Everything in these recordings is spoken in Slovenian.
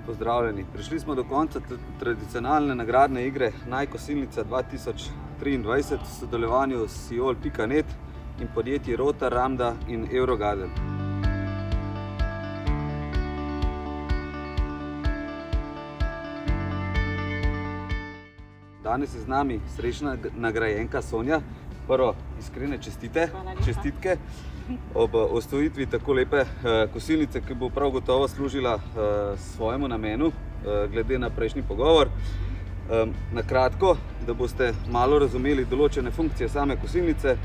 Pozdravljeni. Prišli smo do konca tradicionalne nagradne igre Naj-kosilnica 2023 v sodelovanju s Siol.net in podjetji Rotar, Ramda in Eurogarden. Danes je z nami srečna nagrajenka Sonja. Prvo, iskrene čestitke ob osvojitvi tako lepe kosilnice, ki bo prav gotovo služila svojemu namenu, glede na prejšnji pogovor. Na kratko, da boste malo razumeli določene funkcije same kosilnice.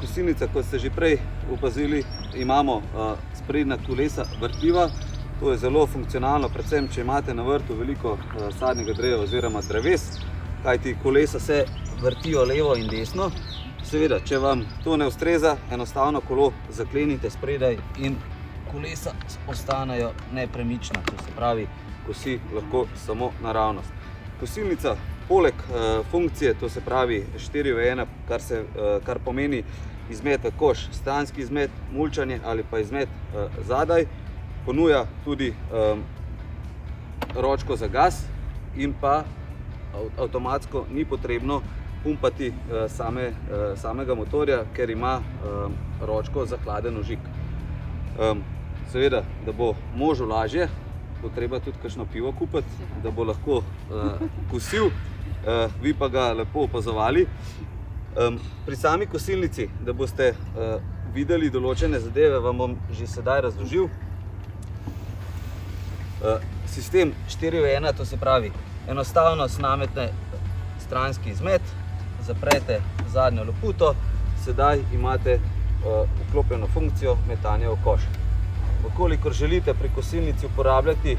Kosilnica, kot ste že prej opazili, imamo sprednja kolesa vrtljiva. To je zelo funkcionalno, predvsem če imate na vrtu veliko sadnega drevja oziroma dreves, kajti kolesa se vrtijo levo in desno. Seveda, če vam to ne ustreza, enostavno kolo zaklenite spredaj in kolesa ostanejo nepremična, to se pravi, kosi lahko samo naravnost. Kosilnica poleg funkcije, to se pravi 4v1, kar pomeni izmet koš, stranski izmet, mulčanje ali pa izmet zadaj, ponuja tudi ročko za gas in pa avtomatsko ni potrebno pumpati samega motorja, ker ima ročko za hladen vžig. Seveda, da bo možu lažje, bo treba tudi kakšno pivo kupiti, da bo lahko kosil, vi pa ga lepo opazovali. Pri sami kosilnici, da boste videli določene zadeve, vam bom že sedaj razložil. Sistem 4v1, to se pravi, enostavno snamete stranski izmet, zaprete zadnjo loputo, sedaj imate vklopljeno funkcijo metanja v koš. Vkolikor želite pri kosilnici uporabljati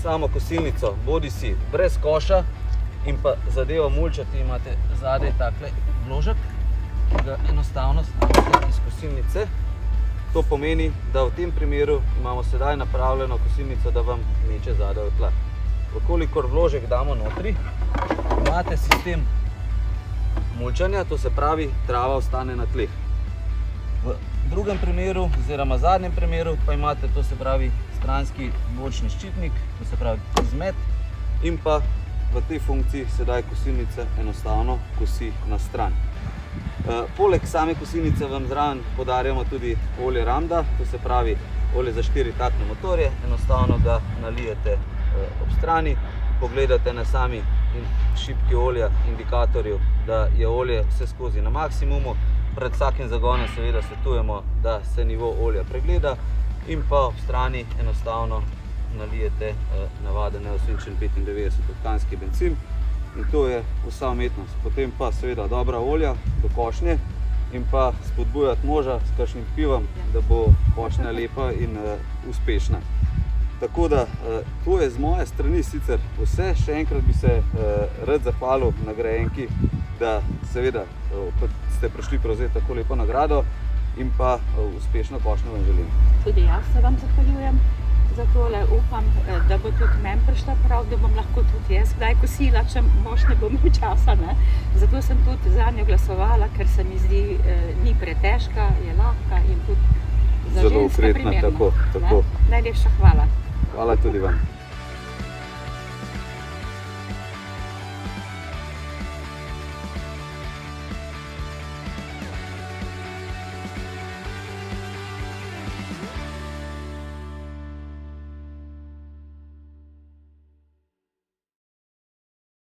samo kosilnico, bodisi brez koša in pa zadevo mulčati, imate zadaj takle vložek, ki ga enostavno snamete iz kosilnice. To pomeni, da v tem primeru imamo sedaj napravljeno kosilnico, da vam meče zadaj v tla. Vkolikor vložek damo notri, imate sistem mulčanja, to se pravi, trava ostane na tleh. V drugem primeru, oziroma zadnjem primeru, pa imate, to se pravi, stranski bočni ščitnik, to se pravi izmet, in pa v tej funkciji sedaj kosilnice enostavno kosi na stran. Poleg same kosilnice vam zraven podarjamo tudi olje Ramda, to se pravi olje za 4-taktne motorje, enostavno ga nalijete ob strani, pogledate na sami šipki olja indikatorju, da je olje vse skozi na maksimumu. Pred vsakim zagonom seveda svetujemo, da se nivo olja pregleda in pa ob strani enostavno nalijete navaden neosvinčen 95-oktanski bencin. In to je vsa umetnost. Potem pa seveda dobra olja do košnje in pa spodbujati moža s kakšnim pivom, da bo košnja lepa in uspešna. Tako da, to je z moje strani sicer vse. Še enkrat bi se rad zahvalil nagrajenki, da seveda ste prišli prevzeti tako lepo nagrado in pa uspešno košnjo vam želim. Tudi jaz se vam zahvaljujem za tole. Upam, da bo tudi meni prišla prav, da bom lahko tudi jaz kdaj kosila, če mož ne bo imel časa. Zato sem tudi za njo glasovala, ker se mi zdi, ni pretežka, je lahka in tudi za ženske primerna. Zelo okretna, tako. Najlepša hvala. Hvala tudi vam.